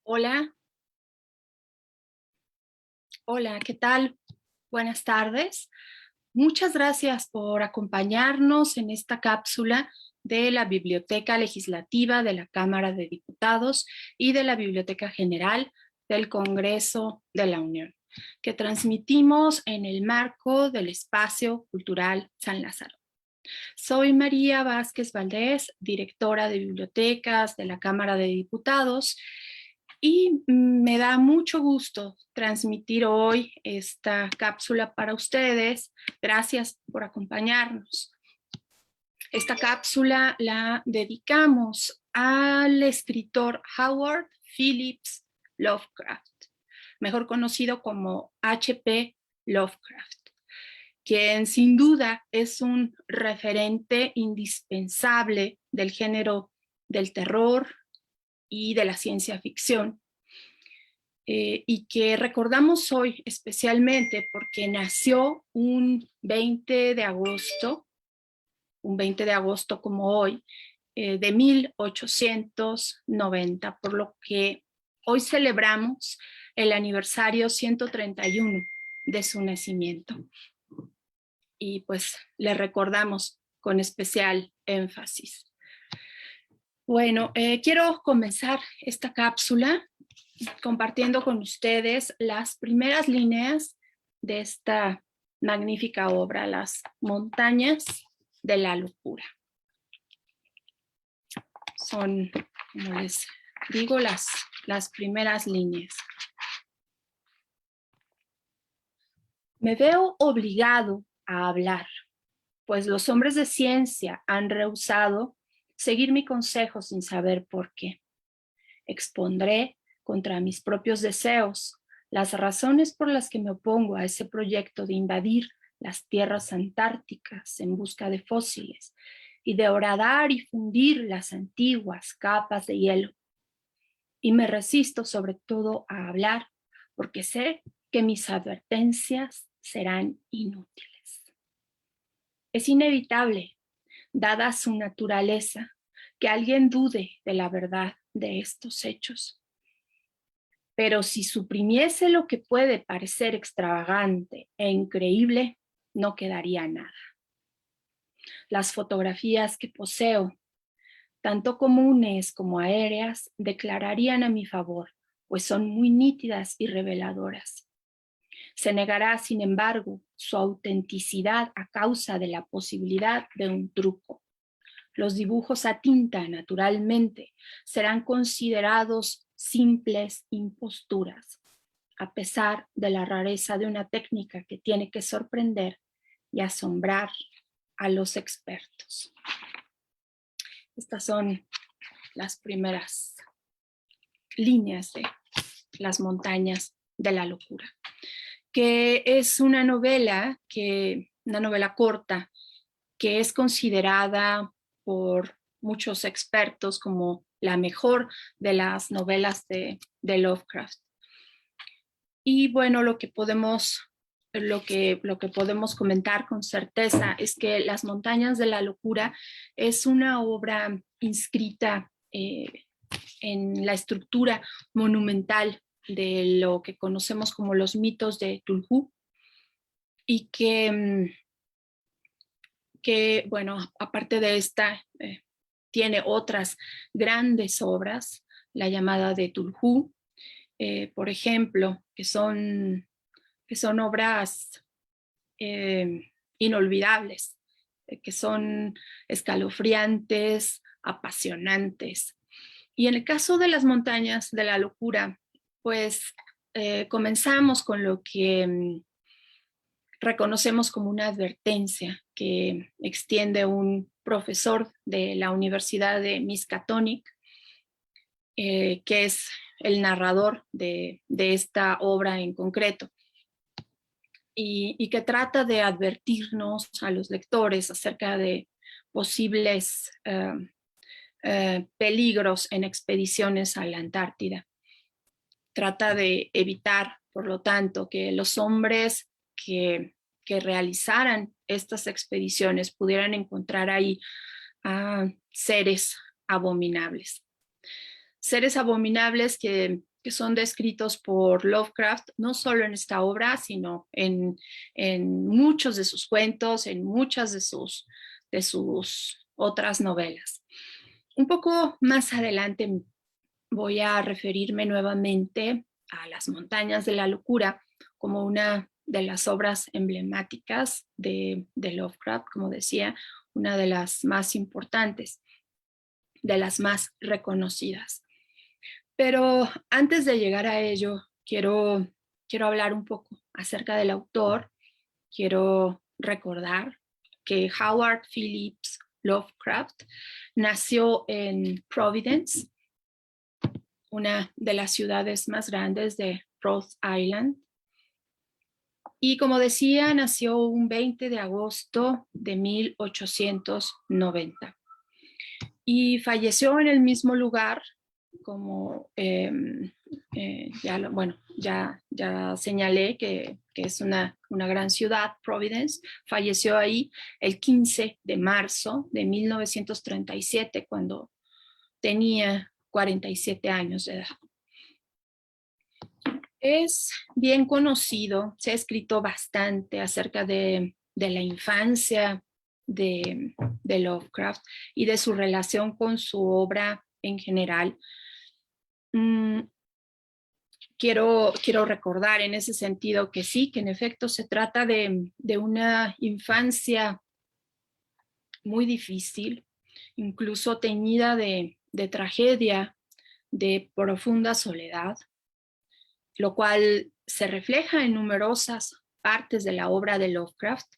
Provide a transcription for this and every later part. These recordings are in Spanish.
Hola, hola, ¿qué tal? Buenas tardes. Muchas gracias por acompañarnos en esta cápsula de la Biblioteca Legislativa de la Cámara de Diputados y de la Biblioteca General del Congreso de la Unión, que transmitimos en el marco del Espacio Cultural San Lázaro. Soy María Vázquez Valdés, directora de bibliotecas de la Cámara de Diputados, y me da mucho gusto transmitir hoy esta cápsula para ustedes. Gracias por acompañarnos. Esta cápsula la dedicamos al escritor Howard Phillips Lovecraft, mejor conocido como H.P. Lovecraft, quien sin duda es un referente indispensable del género del terror y de la ciencia ficción, y que recordamos hoy especialmente porque nació un 20 de agosto como hoy, de 1890, por lo que hoy celebramos el aniversario 131 de su nacimiento. Y pues le recordamos con especial énfasis. Bueno, quiero comenzar esta cápsula compartiendo con ustedes las primeras líneas de esta magnífica obra, Las montañas de la locura. Son, como les digo, las primeras líneas. Me veo obligado a hablar, pues los hombres de ciencia han rehusado seguir mi consejo sin saber por qué. Expondré contra mis propios deseos las razones por las que me opongo a ese proyecto de invadir las tierras antárticas en busca de fósiles y de horadar y fundir las antiguas capas de hielo. Y me resisto sobre todo a hablar porque sé que mis advertencias serán inútiles. Es inevitable, dada su naturaleza, que alguien dude de la verdad de estos hechos. Pero si suprimiese lo que puede parecer extravagante e increíble, no quedaría nada. Las fotografías que poseo, tanto comunes como aéreas, declararían a mi favor, pues son muy nítidas y reveladoras. Se negará, sin embargo, su autenticidad a causa de la posibilidad de un truco. Los dibujos a tinta, naturalmente, serán considerados simples imposturas, a pesar de la rareza de una técnica que tiene que sorprender y asombrar a los expertos. Estas son las primeras líneas de Las montañas de la locura, que es una novela corta, que es considerada por muchos expertos como la mejor de las novelas de Lovecraft. Y bueno, lo que podemos comentar con certeza es que Las montañas de la locura es una obra inscrita en la estructura monumental de lo que conocemos como los mitos de Cthulhu, y que bueno, aparte de esta, tiene otras grandes obras, la llamada de Cthulhu, por ejemplo, que son obras inolvidables, que son escalofriantes, apasionantes. Y en el caso de Las montañas de la locura, pues comenzamos con lo que reconocemos como una advertencia que extiende un profesor de la Universidad de Miskatonic, que es el narrador de esta obra en concreto, y que trata de advertirnos a los lectores acerca de posibles peligros en expediciones a la Antártida. Trata de evitar, por lo tanto, que los hombres que realizaran estas expediciones pudieran encontrar ahí seres abominables. Seres abominables que que son descritos por Lovecraft, no solo en esta obra, sino en muchos de sus cuentos, en muchas de sus otras novelas. Un poco más adelante voy a referirme nuevamente a Las montañas de la locura como una de las obras emblemáticas de Lovecraft, como decía, una de las más importantes, de las más reconocidas. Pero antes de llegar a ello, quiero hablar un poco acerca del autor. Quiero recordar que Howard Phillips Lovecraft nació en Providence, una de las ciudades más grandes de Rhode Island. Y como decía, nació un 20 de agosto de 1890 y falleció en el mismo lugar como ya señalé que es una gran ciudad, Providence. Falleció ahí el 15 de marzo de 1937 cuando tenía 47 años de edad. Es bien conocido, se ha escrito bastante acerca de la infancia de Lovecraft y de su relación con su obra en general. Quiero recordar en ese sentido que sí, que en efecto se trata de una infancia muy difícil, incluso teñida de tragedia, de profunda soledad, lo cual se refleja en numerosas partes de la obra de Lovecraft.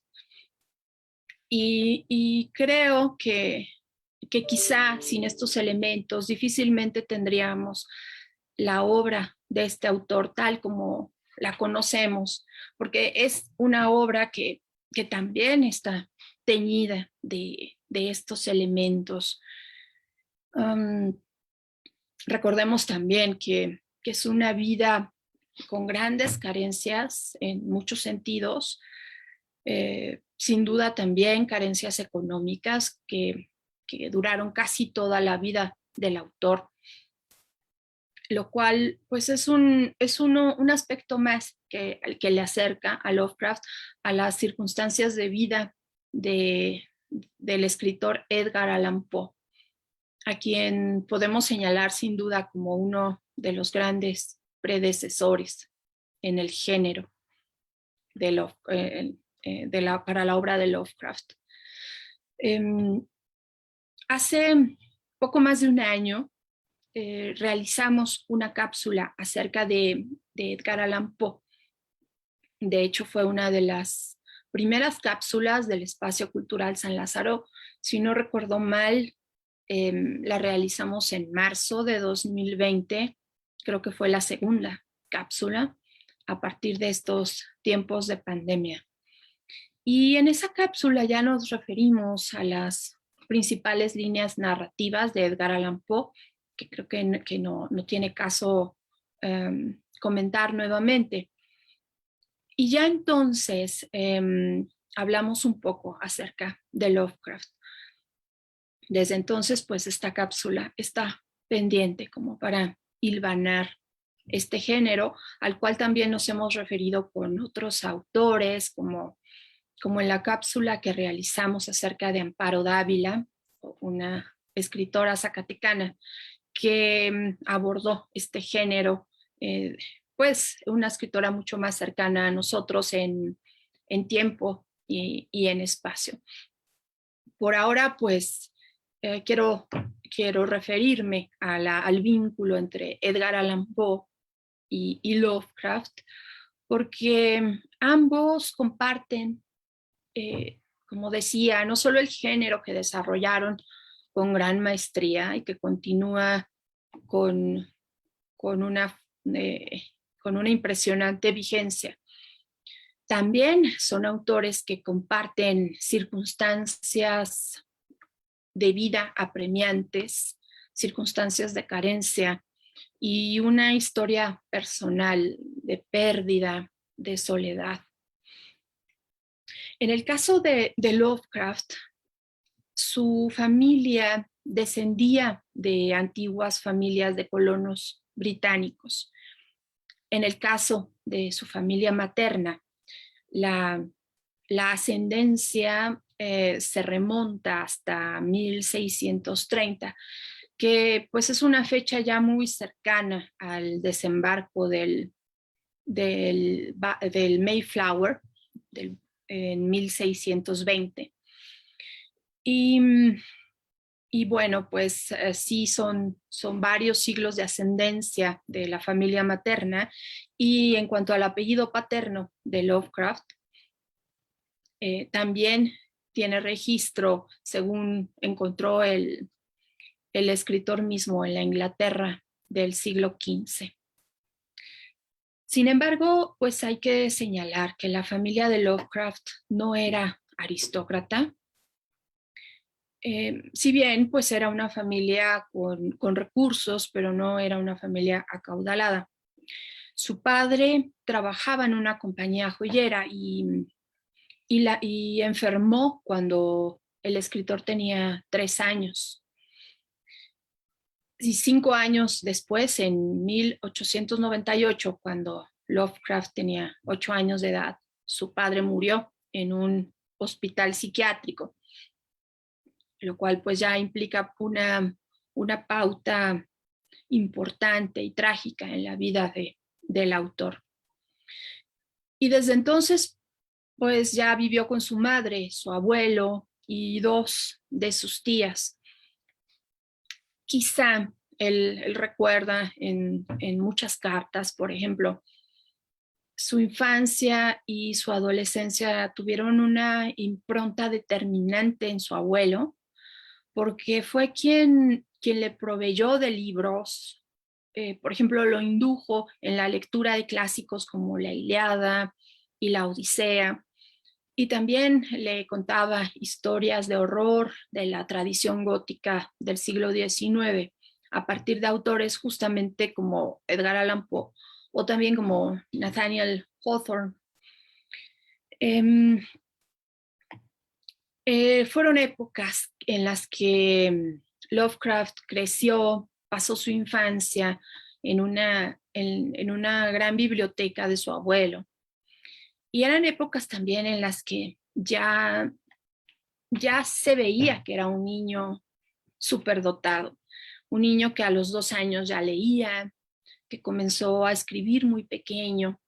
Y creo que quizá sin estos elementos difícilmente tendríamos la obra de este autor tal como la conocemos, porque es una obra que también está teñida de estos elementos. Recordemos también que es una vida con grandes carencias en muchos sentidos, sin duda también carencias económicas que duraron casi toda la vida del autor, lo cual pues es un aspecto más que le acerca a Lovecraft a las circunstancias de vida del escritor Edgar Allan Poe, a quien podemos señalar sin duda como uno de los grandes predecesores en el género para la obra de Lovecraft. Hace poco más de un año realizamos una cápsula acerca de Edgar Allan Poe. De hecho, fue una de las primeras cápsulas del Espacio Cultural San Lázaro. Si no recuerdo mal, la realizamos en marzo de 2020. Creo que fue la segunda cápsula a partir de estos tiempos de pandemia. Y en esa cápsula ya nos referimos a las principales líneas narrativas de Edgar Allan Poe, que creo que no tiene caso comentar nuevamente. Y ya entonces hablamos un poco acerca de Lovecraft. Desde entonces, pues esta cápsula está pendiente como para hilvanar este género, al cual también nos hemos referido con otros autores, como en la cápsula que realizamos acerca de Amparo Dávila, una escritora zacatecana que abordó este género, pues una escritora mucho más cercana a nosotros en tiempo y en espacio. Por ahora, pues quiero referirme al vínculo entre Edgar Allan Poe y Lovecraft, porque ambos comparten, como decía, no solo el género que desarrollaron con gran maestría y que continúa con una impresionante vigencia. También son autores que comparten circunstancias de vida apremiantes, circunstancias de carencia y una historia personal de pérdida, de soledad. En el caso de Lovecraft, su familia descendía de antiguas familias de colonos británicos En el caso de su familia materna, la, la ascendencia se remonta hasta 1630, que pues es una fecha ya muy cercana al desembarco del Mayflower en 1620. Y, y bueno, pues sí, son varios siglos de ascendencia de la familia materna. Y en cuanto al apellido paterno de Lovecraft, también tiene registro, según encontró el escritor mismo en la Inglaterra del siglo XV. Sin embargo, pues hay que señalar que la familia de Lovecraft no era aristócrata. Si bien pues era una familia con recursos, pero no era una familia acaudalada. Su padre trabajaba en una compañía joyera y enfermó cuando el escritor tenía 3 años. Y 5 años después, en 1898, cuando Lovecraft tenía 8 años de edad, su padre murió en un hospital psiquiátrico, lo cual pues ya implica una pauta importante y trágica en la vida del autor. Y desde entonces, pues ya vivió con su madre, su abuelo y 2 de sus tías. Quizá él recuerda en muchas cartas, por ejemplo, su infancia y su adolescencia tuvieron una impronta determinante en su abuelo, porque fue quien le proveyó de libros. Por ejemplo, lo indujo en la lectura de clásicos como la Ilíada y la Odisea, y también le contaba historias de horror de la tradición gótica del siglo XIX, a partir de autores justamente como Edgar Allan Poe o también como Nathaniel Hawthorne. Eh, Fueron épocas en las que Lovecraft creció, pasó su infancia en una gran biblioteca de su abuelo. Y eran épocas también en las que ya se veía que era un niño superdotado, un niño que a los 2 años ya leía, que comenzó a escribir muy pequeño,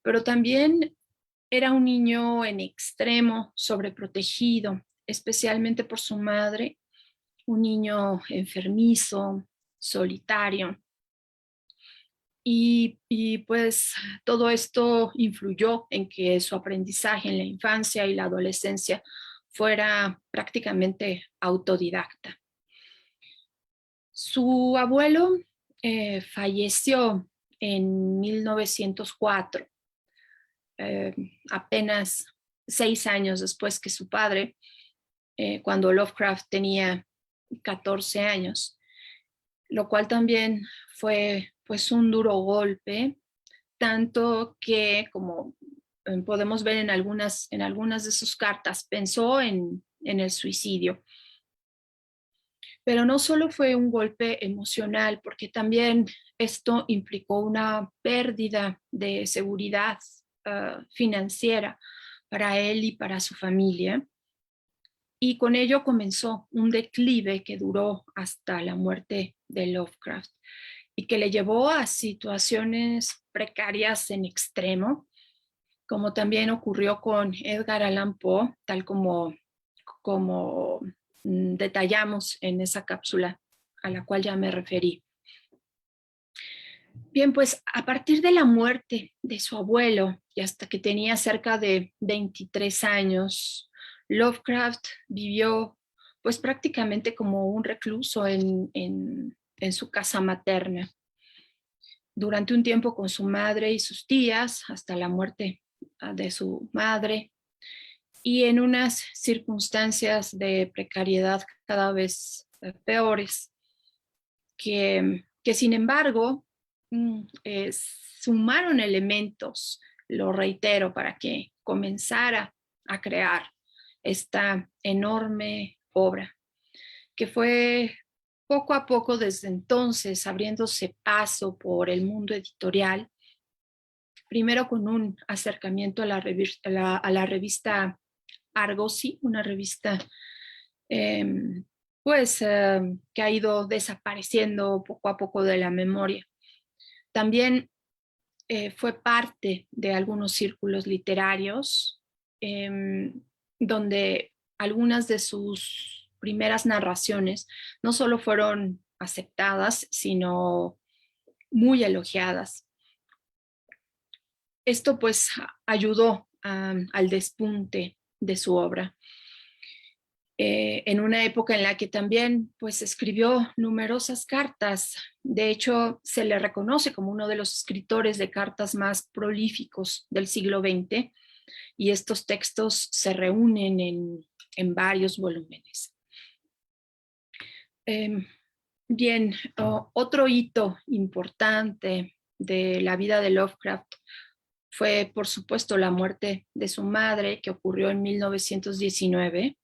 pero también era un niño en extremo, sobreprotegido, especialmente por su madre, un niño enfermizo, solitario. Y pues todo esto influyó en que su aprendizaje en la infancia y la adolescencia fuera prácticamente autodidacta. Su abuelo falleció en 1904, eh, apenas 6 años después que su padre, cuando Lovecraft tenía 14 años, lo cual también fue pues un duro golpe, tanto que como podemos ver en algunas de sus cartas, pensó en el suicidio. Pero no solo fue un golpe emocional, porque también esto implicó una pérdida de seguridad financiera para él y para su familia. Y con ello comenzó un declive que duró hasta la muerte de Lovecraft y que le llevó a situaciones precarias en extremo, como también ocurrió con Edgar Allan Poe, tal como detallamos en esa cápsula a la cual ya me referí. Bien, pues a partir de la muerte de su abuelo y hasta que tenía cerca de 23 años, Lovecraft vivió pues prácticamente como un recluso en su casa materna. Durante un tiempo con su madre y sus tías, hasta la muerte de su madre, y en unas circunstancias de precariedad cada vez peores, que sin embargo sumaron elementos, lo reitero, para que comenzara a crear esta enorme obra, que fue poco a poco desde entonces abriéndose paso por el mundo editorial primero con un acercamiento a la revista Argosy, una revista que ha ido desapareciendo poco a poco de la memoria. También fue parte de algunos círculos literarios donde algunas de sus primeras narraciones no solo fueron aceptadas, sino muy elogiadas. Esto pues ayudó al despunte de su obra. En una época en la que también pues escribió numerosas cartas. De hecho, se le reconoce como uno de los escritores de cartas más prolíficos del siglo XX, y estos textos se reúnen en varios volúmenes. Bien, otro hito importante de la vida de Lovecraft fue, por supuesto, la muerte de su madre, que ocurrió en 1919.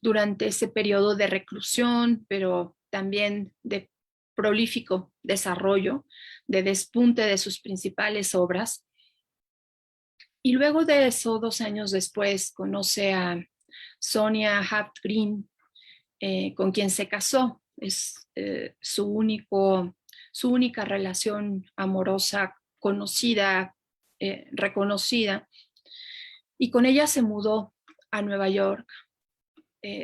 Durante ese periodo de reclusión, pero también de prolífico desarrollo, de despunte de sus principales obras. Y luego de eso, 2 años después, conoce a Sonia Hart Green, con quien se casó. Es su única relación amorosa conocida, reconocida. Y con ella se mudó a Nueva York.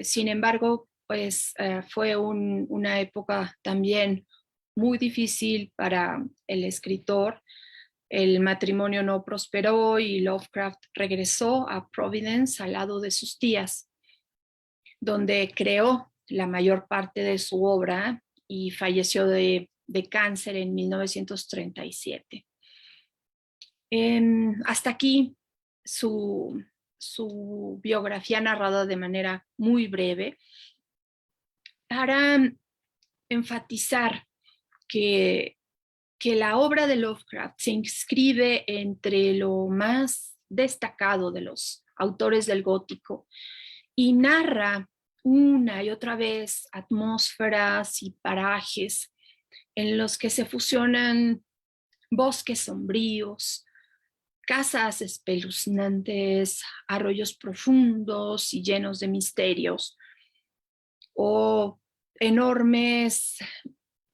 Sin embargo, pues fue una época también muy difícil para el escritor. El matrimonio no prosperó y Lovecraft regresó a Providence al lado de sus tías, donde creó la mayor parte de su obra y falleció de cáncer en 1937. Hasta aquí su biografía narrada de manera muy breve, para enfatizar que la obra de Lovecraft se inscribe entre lo más destacado de los autores del gótico y narra una y otra vez atmósferas y parajes en los que se fusionan bosques sombríos, casas espeluznantes, arroyos profundos y llenos de misterios, o enormes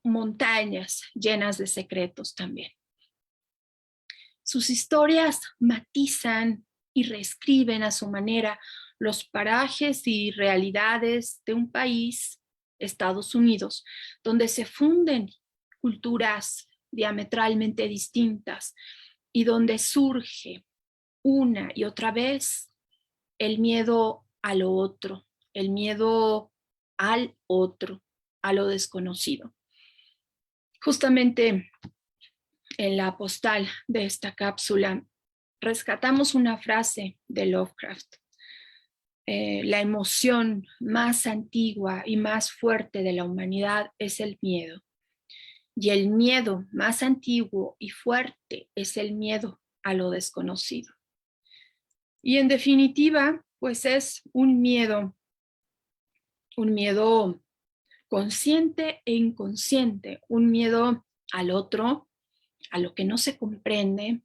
montañas llenas de secretos también. Sus historias matizan y reescriben a su manera los parajes y realidades de un país, Estados Unidos, donde se funden culturas diametralmente distintas y donde surge una y otra vez el miedo a lo otro, el miedo al otro, a lo desconocido. Justamente en la postal de esta cápsula rescatamos una frase de Lovecraft. La emoción más antigua y más fuerte de la humanidad es el miedo. Y el miedo más antiguo y fuerte es el miedo a lo desconocido. Y en definitiva, pues es un miedo consciente e inconsciente, un miedo al otro, a lo que no se comprende,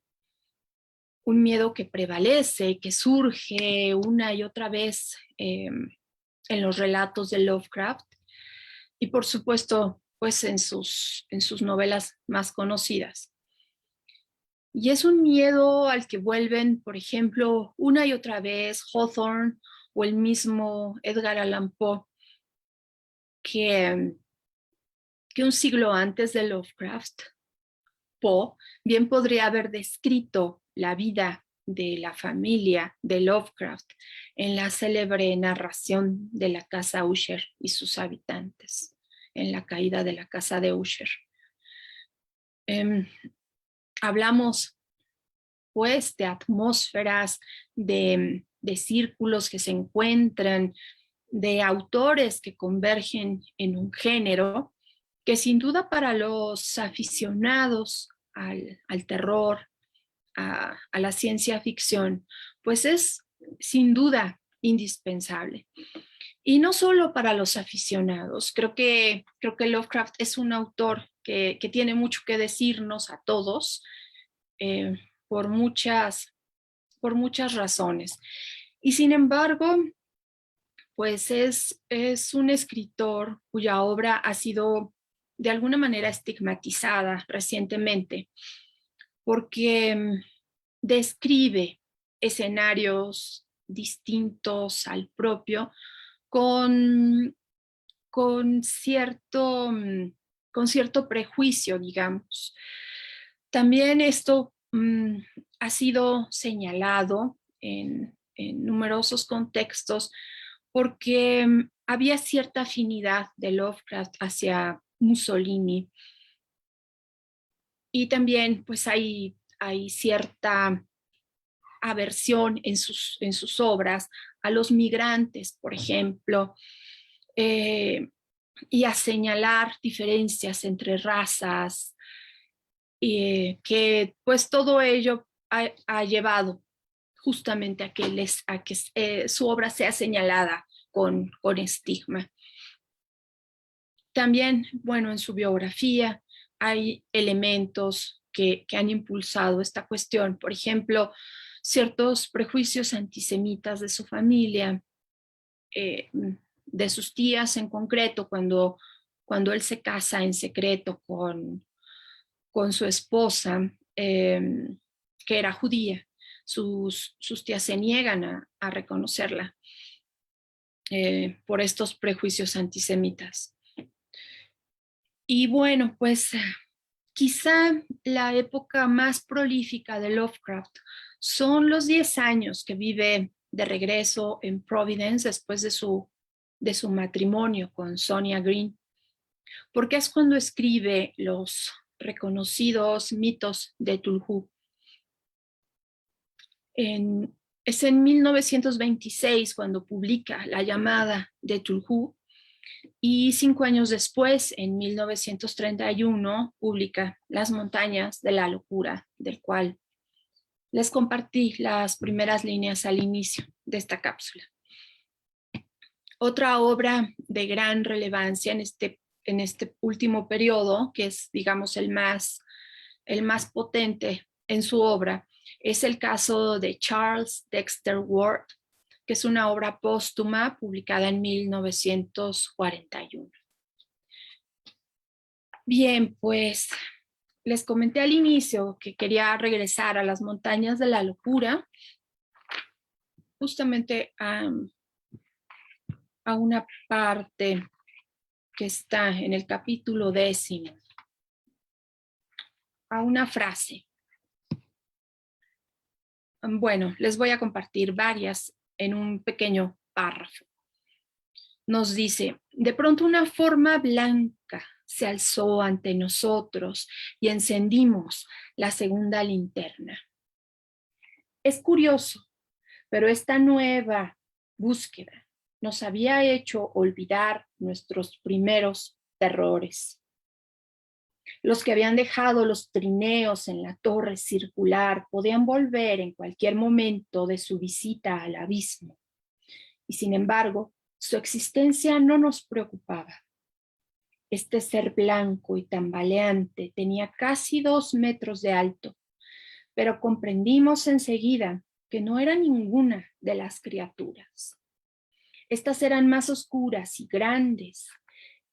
un miedo que prevalece, que surge una y otra vez en los relatos de Lovecraft y por supuesto pues en sus novelas más conocidas. Y es un miedo al que vuelven, por ejemplo, una y otra vez Hawthorne o el mismo Edgar Allan Poe, que un siglo antes de Lovecraft, Poe bien podría haber descrito la vida de la familia de Lovecraft en la célebre narración de la casa Usher y sus habitantes, en La caída de la casa de Usher. Hablamos pues de atmósferas, de círculos que se encuentran, de autores que convergen en un género que sin duda para los aficionados al terror, a la ciencia ficción, pues es sin duda indispensable. Y no solo para los aficionados, creo que Lovecraft es un autor que tiene mucho que decirnos a todos, por muchas razones. Y sin embargo, pues es un escritor cuya obra ha sido de alguna manera estigmatizada recientemente, porque describe escenarios distintos al propio con, con cierto, con cierto prejuicio, digamos. También esto ha sido señalado en numerosos contextos porque había cierta afinidad de Lovecraft hacia Mussolini y también pues hay cierta aversión en sus obras a los migrantes, por ejemplo, y a señalar diferencias entre razas, que pues todo ello ha llevado justamente a que su obra sea señalada con estigma. También, bueno, en su biografía hay elementos que han impulsado esta cuestión. Por ejemplo, ciertos prejuicios antisemitas de su familia, de sus tías en concreto, cuando él se casa en secreto con su esposa, que era judía. Sus tías se niegan a reconocerla por estos prejuicios antisemitas. Y bueno, pues quizá la época más prolífica de Lovecraft son los 10 años que vive de regreso en Providence después de su matrimonio con Sonia Green, porque es cuando escribe los reconocidos mitos de Cthulhu. Es en 1926 cuando publica La llamada de Cthulhu, y 5 años después, en 1931, publica Las montañas de la locura, del cual les compartí las primeras líneas al inicio de esta cápsula. Otra obra de gran relevancia en este último periodo, que es, digamos, el más potente en su obra, es el caso de Charles Dexter Ward, que es una obra póstuma publicada en 1941. Bien, pues les comenté al inicio que quería regresar a Las montañas de la locura, justamente a una parte que está en el capítulo 10, a una frase. Bueno, les voy a compartir varias en un pequeño párrafo. Nos dice: de pronto una forma blanca se alzó ante nosotros y encendimos la segunda linterna. Es curioso, pero esta nueva búsqueda nos había hecho olvidar nuestros primeros terrores, los que habían dejado los trineos en la torre circular podían volver en cualquier momento de su visita al abismo, y sin embargo, su existencia no nos preocupaba. Este ser blanco y tambaleante tenía casi 2 metros de alto, pero comprendimos enseguida que no era ninguna de las criaturas. Estas eran más oscuras y grandes,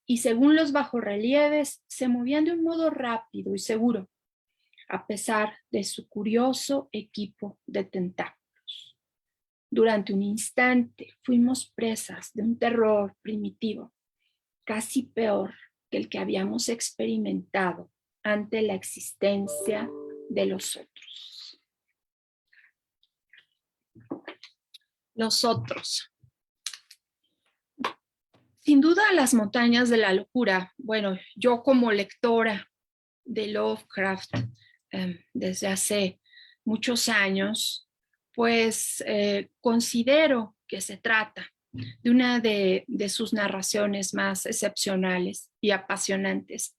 y según los bajorrelieves se movían de un modo rápido y seguro, a pesar de su curioso equipo de tentáculos. Durante un instante fuimos presas de un terror primitivo, casi peor que el que habíamos experimentado ante la existencia de los otros. Los otros. Sin duda, Las montañas de la locura, bueno, yo como lectora de Lovecraft desde hace muchos años, pues considero que se trata de una de sus narraciones más excepcionales y apasionantes.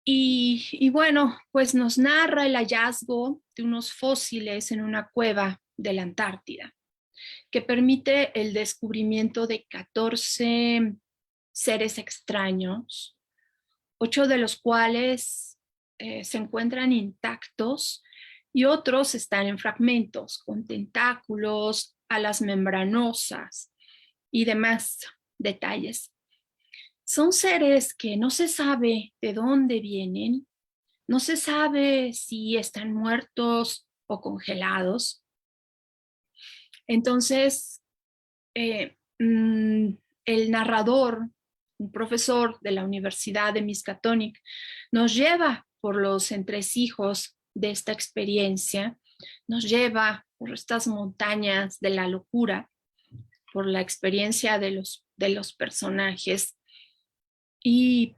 Y bueno, pues nos narra el hallazgo de unos fósiles en una cueva de la Antártida, que permite el descubrimiento de 14 seres extraños, 8 de los cuales se encuentran intactos y otros están en fragmentos, con tentáculos, alas membranosas y demás detalles. Son seres que no se sabe de dónde vienen, no se sabe si están muertos o congelados. Entonces, el narrador, un profesor de la Universidad de Miskatonic, nos lleva por los entresijos de esta experiencia, nos lleva por estas montañas de la locura, por la experiencia de los personajes y,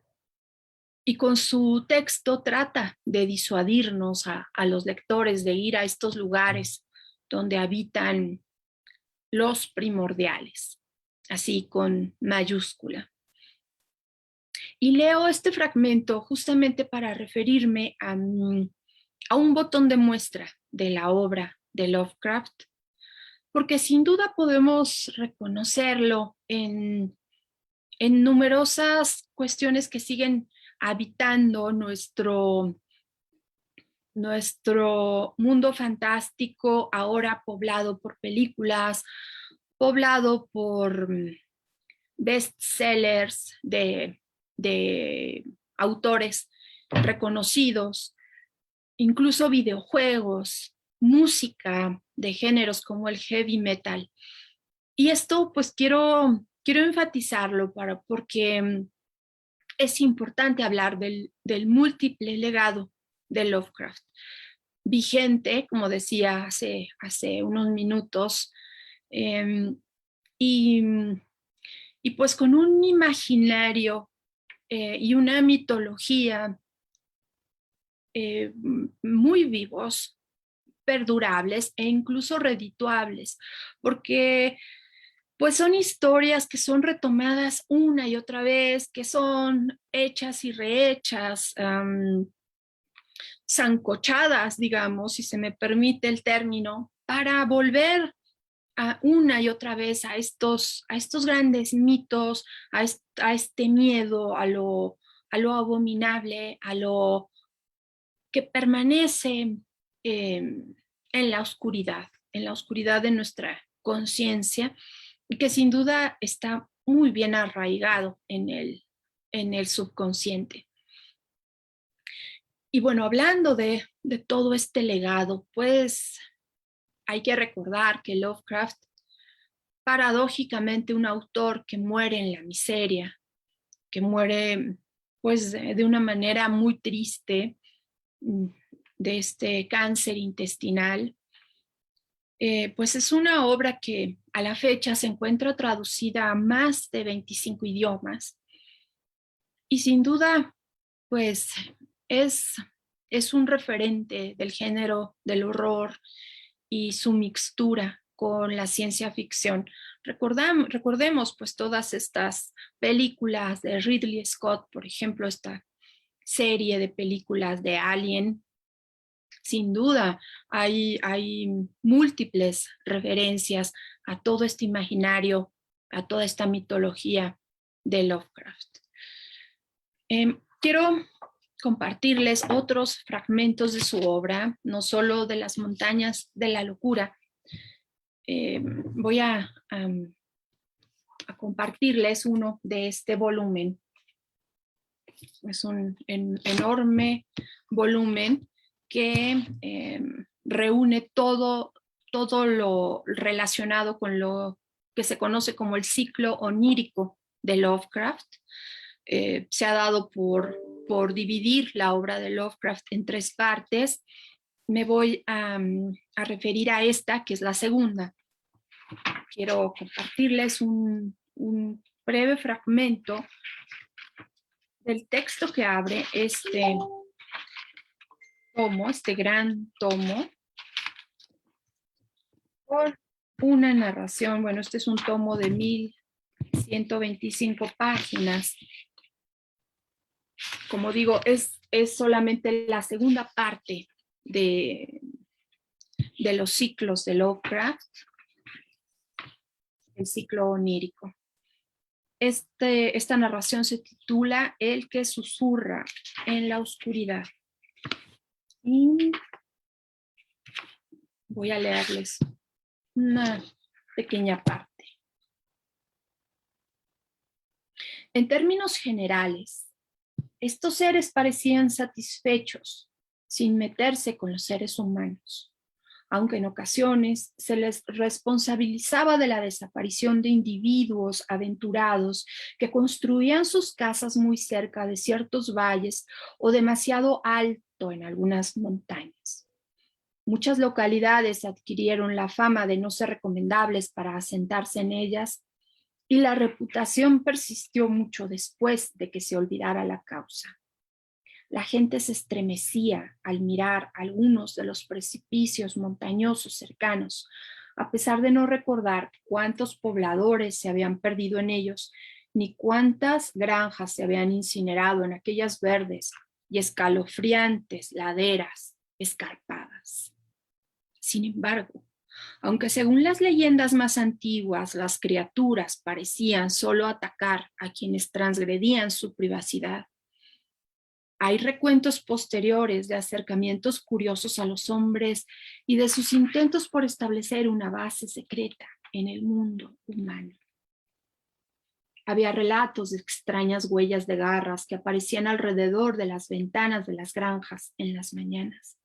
y con su texto trata de disuadirnos a los lectores de ir a estos lugares donde habitan los primordiales, así con mayúscula. Y leo este fragmento justamente para referirme a un botón de muestra de la obra de Lovecraft, porque sin duda podemos reconocerlo en numerosas cuestiones que siguen habitando nuestro mundo fantástico, ahora poblado por películas, poblado por bestsellers de autores reconocidos, incluso videojuegos, música de géneros como el heavy metal. Y esto pues quiero enfatizarlo porque es importante hablar del múltiple legado de Lovecraft, vigente, como decía hace unos minutos, y, y pues con un imaginario y una mitología muy vivos, perdurables e incluso redituables, porque pues son historias que son retomadas una y otra vez, que son hechas y rehechas, sancochadas, digamos, si se me permite el término, para volver una y otra vez a estos grandes mitos, a este miedo, a lo abominable, a lo que permanece en la oscuridad de nuestra conciencia y que sin duda está muy bien arraigado en el subconsciente. Y bueno, hablando de todo este legado, pues hay que recordar que Lovecraft, paradójicamente un autor que muere en la miseria, que muere pues de una manera muy triste, de este cáncer intestinal, pues es una obra que a la fecha se encuentra traducida a más de 25 idiomas y sin duda pues es, es un referente del género del horror y su mixtura con la ciencia ficción. Recordemos pues todas estas películas de Ridley Scott, por ejemplo, esta serie de películas de Alien. Sin duda, hay múltiples referencias a todo este imaginario, a toda esta mitología de Lovecraft. Quiero compartirles otros fragmentos de su obra, no solo de las montañas de la locura. Voy a compartirles uno de este volumen. Es un enorme volumen que reúne todo lo relacionado con lo que se conoce como el ciclo onírico de Lovecraft. Se ha dado por dividir la obra de Lovecraft en tres partes. Me voy a referir a esta, que es la segunda. Quiero compartirles un breve fragmento del texto que abre este tomo, este gran tomo, por una narración. Bueno, este es un tomo de 1125 páginas. Como digo, es solamente la segunda parte de los ciclos de Lovecraft, el ciclo onírico. Esta narración se titula El que susurra en la oscuridad. Y voy a leerles una pequeña parte. En términos generales, estos seres parecían satisfechos sin meterse con los seres humanos, aunque en ocasiones se les responsabilizaba de la desaparición de individuos aventurados que construían sus casas muy cerca de ciertos valles o demasiado alto en algunas montañas. Muchas localidades adquirieron la fama de no ser recomendables para asentarse en ellas, y la reputación persistió mucho después de que se olvidara la causa. La gente se estremecía al mirar algunos de los precipicios montañosos cercanos, a pesar de no recordar cuántos pobladores se habían perdido en ellos, ni cuántas granjas se habían incinerado en aquellas verdes y escalofriantes laderas escarpadas. Sin embargo, aunque según las leyendas más antiguas las criaturas parecían solo atacar a quienes transgredían su privacidad, hay recuentos posteriores de acercamientos curiosos a los hombres y de sus intentos por establecer una base secreta en el mundo humano. Había relatos de extrañas huellas de garras que aparecían alrededor de las ventanas de las granjas en las mañanas,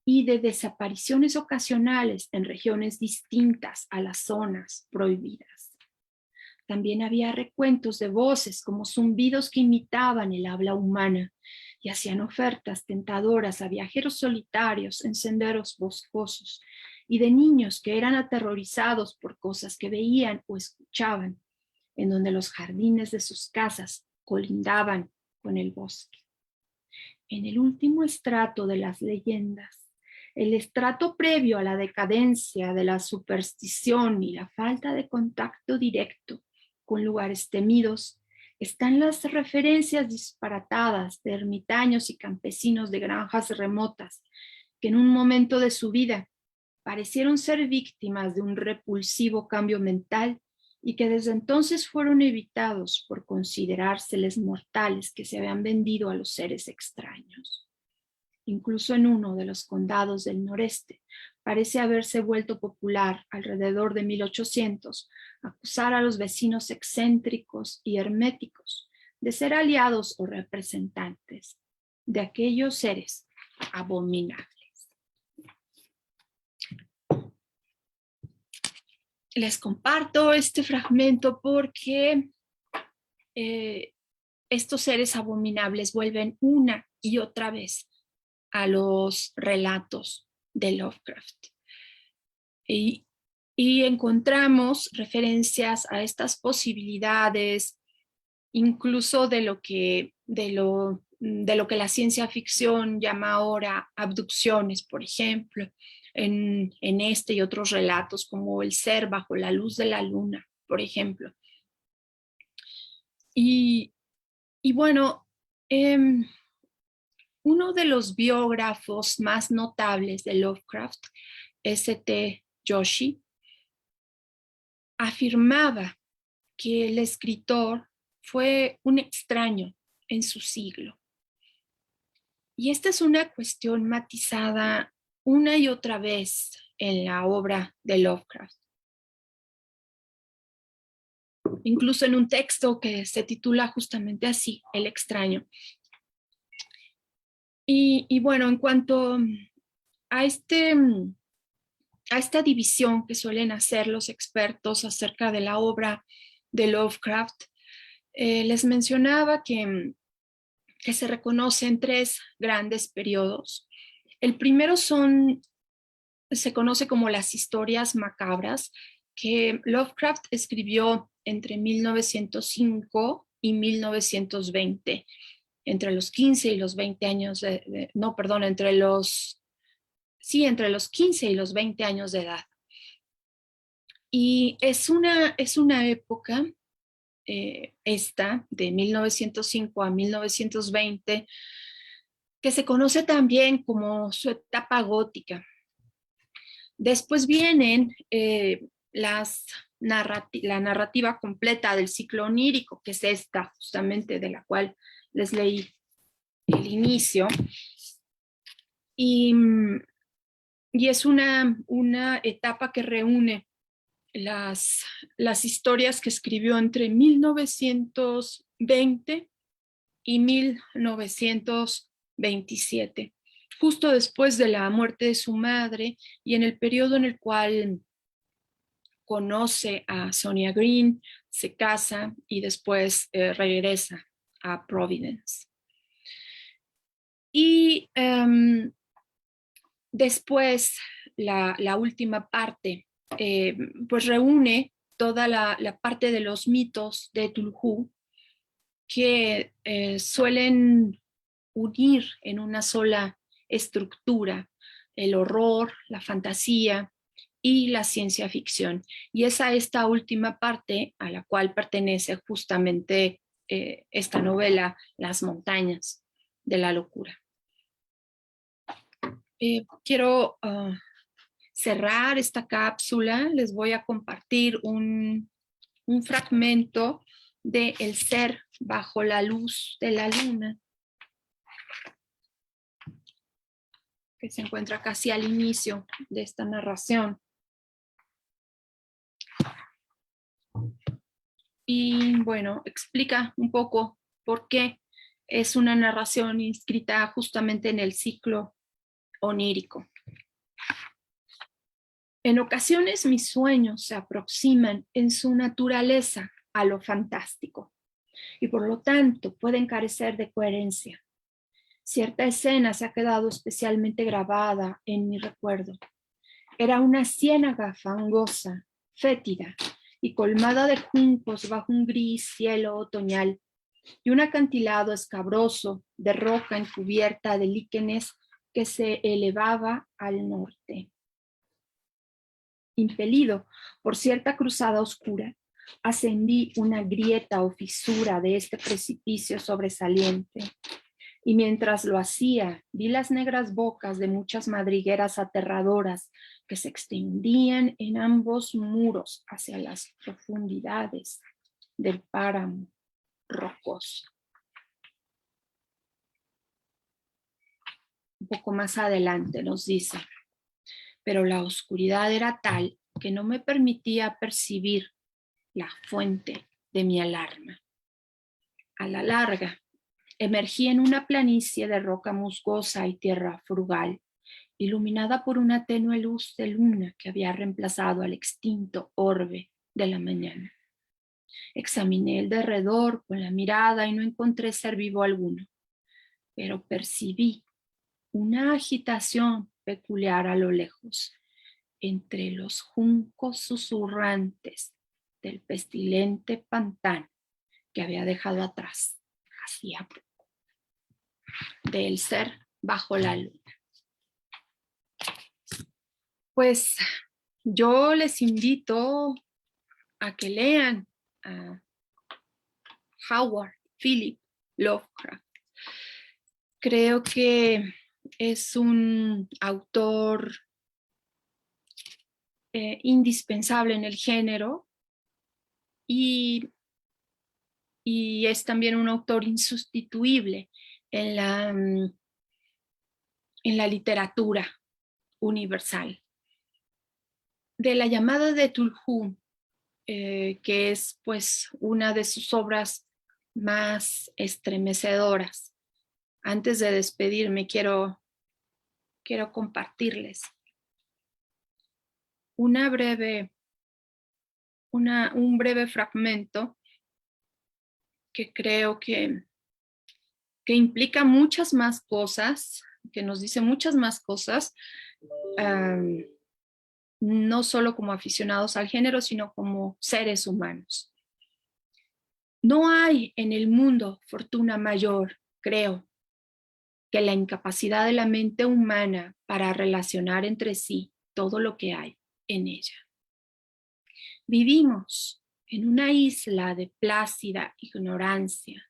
y de desapariciones ocasionales en regiones distintas a las zonas prohibidas. También había recuentos de voces como zumbidos que imitaban el habla humana y hacían ofertas tentadoras a viajeros solitarios en senderos boscosos, y de niños que eran aterrorizados por cosas que veían o escuchaban, en donde los jardines de sus casas colindaban con el bosque. En el último estrato de las leyendas, el estrato previo a la decadencia de la superstición y la falta de contacto directo con lugares temidos, están las referencias disparatadas de ermitaños y campesinos de granjas remotas que en un momento de su vida parecieron ser víctimas de un repulsivo cambio mental y que desde entonces fueron evitados por considerárseles mortales que se habían vendido a los seres extraños. Incluso en uno de los condados del noreste, parece haberse vuelto popular alrededor de 1800 acusar a los vecinos excéntricos y herméticos de ser aliados o representantes de aquellos seres abominables. Les comparto este fragmento porque estos seres abominables vuelven una y otra vez a los relatos de Lovecraft. Y encontramos referencias a estas posibilidades, incluso de lo que la ciencia ficción llama ahora abducciones, por ejemplo, en este y otros relatos, como El ser bajo la luz de la luna, por ejemplo. Y bueno, uno de los biógrafos más notables de Lovecraft, S.T. Joshi, afirmaba que el escritor fue un extraño en su siglo. Y esta es una cuestión matizada una y otra vez en la obra de Lovecraft. Incluso en un texto que se titula justamente así, El extraño. Y bueno, en cuanto a esta división que suelen hacer los expertos acerca de la obra de Lovecraft, les mencionaba que se reconocen tres grandes periodos. El primero se conoce como las historias macabras, que Lovecraft escribió entre 1905 y 1920, entre los 15 y los 20 años entre los 15 y los 20 años de edad. Y es una época, esta, de 1905 a 1920, que se conoce también como su etapa gótica. Después vienen la narrativa completa del ciclo onírico, que es esta justamente de la cual les leí el inicio. Y, y es una etapa que reúne las historias que escribió entre 1920 y 1927, justo después de la muerte de su madre y en el periodo en el cual conoce a Sonia Green, se casa y después regresa a Providence. Y después, la última parte, pues reúne toda la parte de los mitos de Tulhu que suelen unir en una sola estructura el horror, la fantasía y la ciencia ficción. Y es a esta última parte a la cual pertenece justamente esta novela, Las montañas de la locura. Quiero cerrar esta cápsula. Les voy a compartir un fragmento de El ser bajo la luz de la luna, que se encuentra casi al inicio de esta narración. Y bueno, explica un poco por qué es una narración inscrita justamente en el ciclo onírico. En ocasiones mis sueños se aproximan en su naturaleza a lo fantástico y por lo tanto pueden carecer de coherencia. Cierta escena se ha quedado especialmente grabada en mi recuerdo. Era una ciénaga fangosa, fétida y colmada de juncos bajo un gris cielo otoñal y un acantilado escabroso de roca encubierta de líquenes que se elevaba al norte. Impelido por cierta cruzada oscura, ascendí una grieta o fisura de este precipicio sobresaliente, y mientras lo hacía, vi las negras bocas de muchas madrigueras aterradoras que se extendían en ambos muros hacia las profundidades del páramo rocoso. Un poco más adelante nos dice: pero la oscuridad era tal que no me permitía percibir la fuente de mi alarma. A la larga, emergí en una planicie de roca musgosa y tierra frugal, iluminada por una tenue luz de luna que había reemplazado al extinto orbe de la mañana. Examiné el derredor con la mirada y no encontré ser vivo alguno, pero percibí una agitación peculiar a lo lejos, entre los juncos susurrantes del pestilente pantano que había dejado atrás hacía poco. Del ser bajo la luna. Pues yo les invito a que lean a Howard Philip Lovecraft. Creo que es un autor indispensable en el género y es también un autor insustituible en la literatura universal. De La llamada de Tulhu, que es pues una de sus obras más estremecedoras. Antes de despedirme, quiero compartirles un breve fragmento que creo que implica muchas más cosas, que nos dice muchas más cosas, no solo como aficionados al género, sino como seres humanos. No hay en el mundo fortuna mayor, creo, que la incapacidad de la mente humana para relacionar entre sí todo lo que hay en ella. Vivimos en una isla de plácida ignorancia,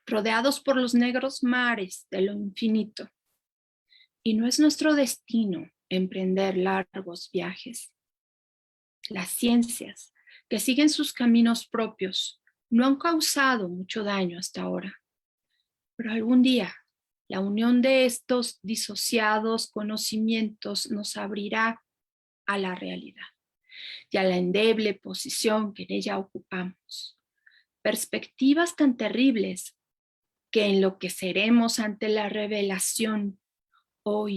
rodeados por los negros mares de lo infinito, y no es nuestro destino emprender largos viajes. Las ciencias que siguen sus caminos propios no han causado mucho daño hasta ahora, pero algún día La unión de estos disociados conocimientos nos abrirá a la realidad y a la endeble posición que en ella ocupamos. Perspectivas tan terribles que enloqueceremos ante la revelación o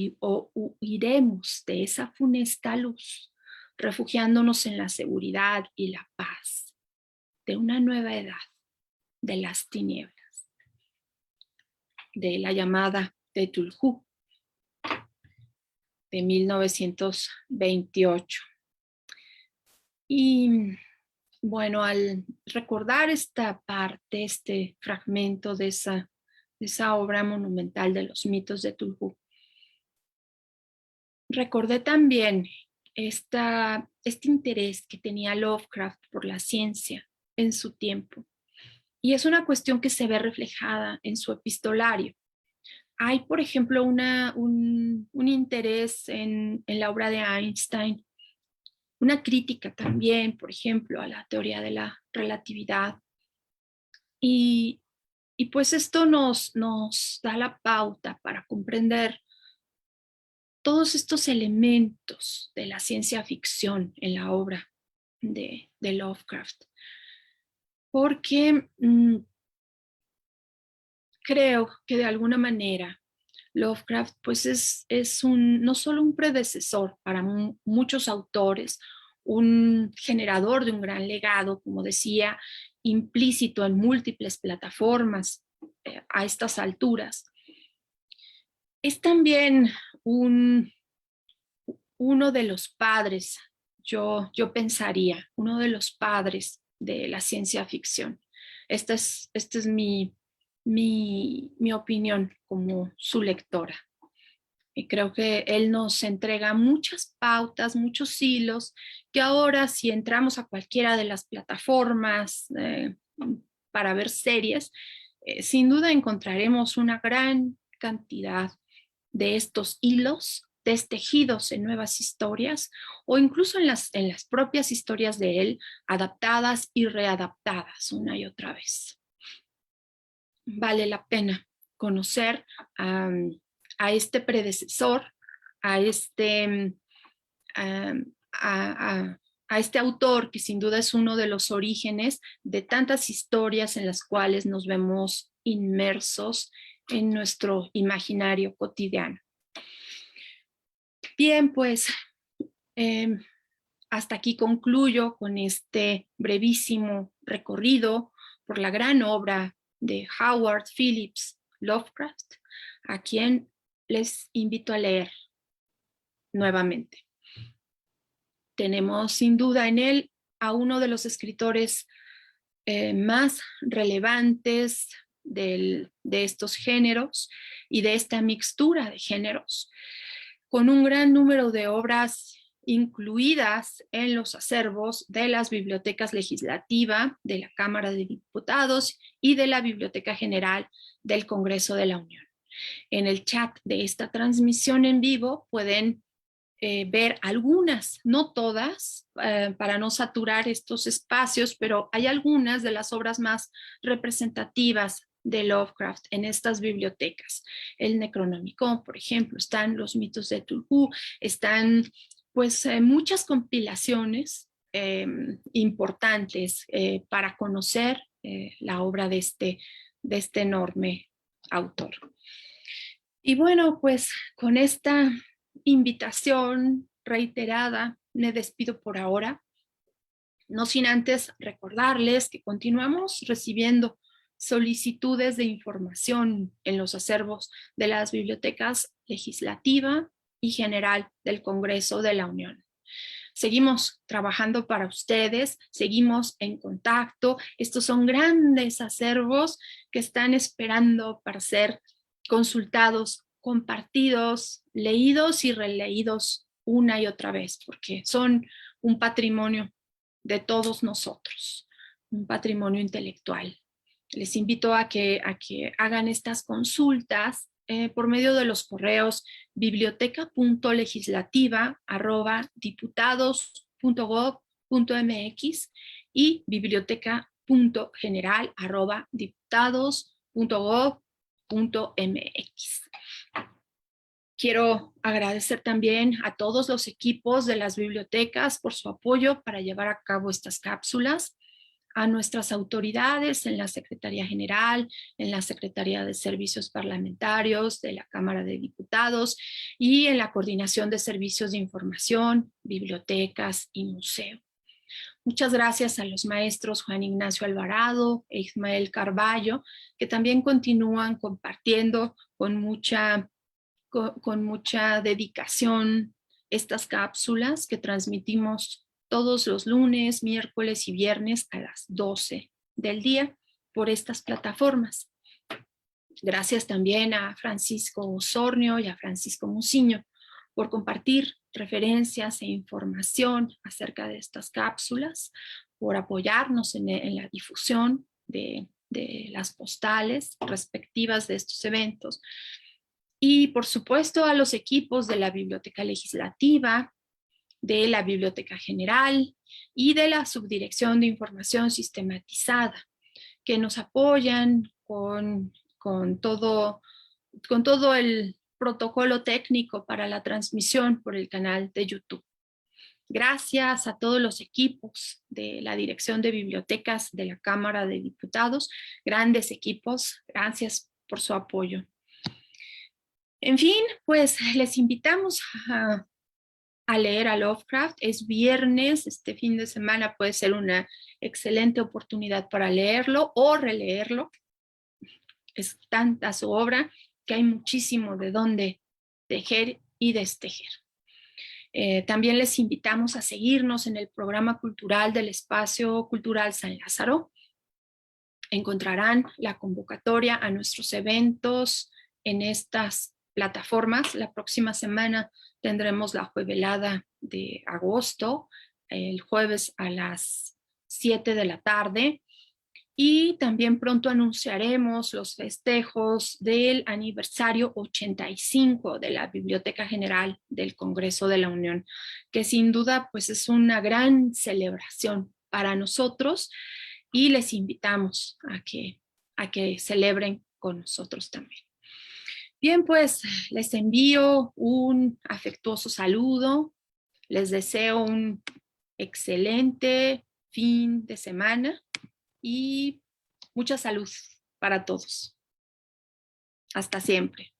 huiremos de esa funesta luz, refugiándonos en la seguridad y la paz de una nueva edad de las tinieblas, de la llamada de Tulhu, de 1928. Y bueno, al recordar esta parte, este fragmento de esa obra monumental de los mitos de Tulhu, recordé también este interés que tenía Lovecraft por la ciencia en su tiempo. Y es una cuestión que se ve reflejada en su epistolario. Hay, por ejemplo, un interés en la obra de Einstein, una crítica también, por ejemplo, a la teoría de la relatividad. Y pues esto nos da la pauta para comprender todos estos elementos de la ciencia ficción en la obra de Lovecraft. Porque creo que de alguna manera Lovecraft pues es no solo un predecesor para muchos autores, un generador de un gran legado, como decía, implícito en múltiples plataformas a estas alturas. Es también uno de los padres, yo pensaría, uno de los padres de la ciencia ficción. Esta es mi opinión como su lectora. Y creo que él nos entrega muchas pautas, muchos hilos, que ahora si entramos a cualquiera de las plataformas para ver series, sin duda encontraremos una gran cantidad de estos hilos destejidos en nuevas historias o incluso en las propias historias de él, adaptadas y readaptadas una y otra vez. Vale la pena conocer a este predecesor, a este autor que sin duda es uno de los orígenes de tantas historias en las cuales nos vemos inmersos en nuestro imaginario cotidiano. Bien, pues hasta aquí concluyo con este brevísimo recorrido por la gran obra de Howard Phillips Lovecraft, a quien les invito a leer nuevamente. Tenemos sin duda en él a uno de los escritores más relevantes de estos géneros y de esta mixtura de géneros, con un gran número de obras incluidas en los acervos de las bibliotecas legislativas de la Cámara de Diputados y de la Biblioteca General del Congreso de la Unión. En el chat de esta transmisión en vivo pueden ver algunas, no todas, para no saturar estos espacios, pero hay algunas de las obras más representativas de Lovecraft en estas bibliotecas. El Necronomicon, por ejemplo, están los mitos de Tulhu, están pues muchas compilaciones importantes para conocer la obra de este enorme autor. Y bueno, pues con esta invitación reiterada me despido por ahora, no sin antes recordarles que continuamos recibiendo solicitudes de información en los acervos de las bibliotecas legislativa y general del Congreso de la Unión. Seguimos trabajando para ustedes, seguimos en contacto. Estos son grandes acervos que están esperando para ser consultados, compartidos, leídos y releídos una y otra vez, porque son un patrimonio de todos nosotros, un patrimonio intelectual. Les invito a que hagan estas consultas por medio de los correos biblioteca.legislativa@diputados.gov.mx y biblioteca.general@diputados.gov.mx. Quiero agradecer también a todos los equipos de las bibliotecas por su apoyo para llevar a cabo estas cápsulas, a nuestras autoridades en la Secretaría General, en la Secretaría de Servicios Parlamentarios, de la Cámara de Diputados y en la Coordinación de Servicios de Información, Bibliotecas y Museo. Muchas gracias a los maestros Juan Ignacio Alvarado e Ismael Carballo, que también continúan compartiendo con mucha dedicación estas cápsulas que transmitimos todos los lunes, miércoles y viernes a las 12 del día por estas plataformas. Gracias también a Francisco Osornio y a Francisco Muciño por compartir referencias e información acerca de estas cápsulas, por apoyarnos en la difusión de las postales respectivas de estos eventos. Y por supuesto a los equipos de la Biblioteca Legislativa, de la Biblioteca General y de la Subdirección de Información Sistematizada, que nos apoyan con todo el protocolo técnico para la transmisión por el canal de YouTube. Gracias a todos los equipos de la Dirección de Bibliotecas de la Cámara de Diputados, grandes equipos, gracias por su apoyo. En fin, pues les invitamos a leer a Lovecraft. Es viernes, este fin de semana puede ser una excelente oportunidad para leerlo o releerlo. Es tanta su obra que hay muchísimo de dónde tejer y destejer. También les invitamos a seguirnos en el programa cultural del Espacio Cultural San Lázaro. Encontrarán la convocatoria a nuestros eventos en estas plataformas. La próxima semana tendremos la juevelada de agosto, el jueves a las 7 de la tarde. Y también pronto anunciaremos los festejos del aniversario 85 de la Biblioteca General del Congreso de la Unión, que sin duda pues es una gran celebración para nosotros y les invitamos a que celebren con nosotros también. Bien, pues les envío un afectuoso saludo, les deseo un excelente fin de semana y mucha salud para todos. Hasta siempre.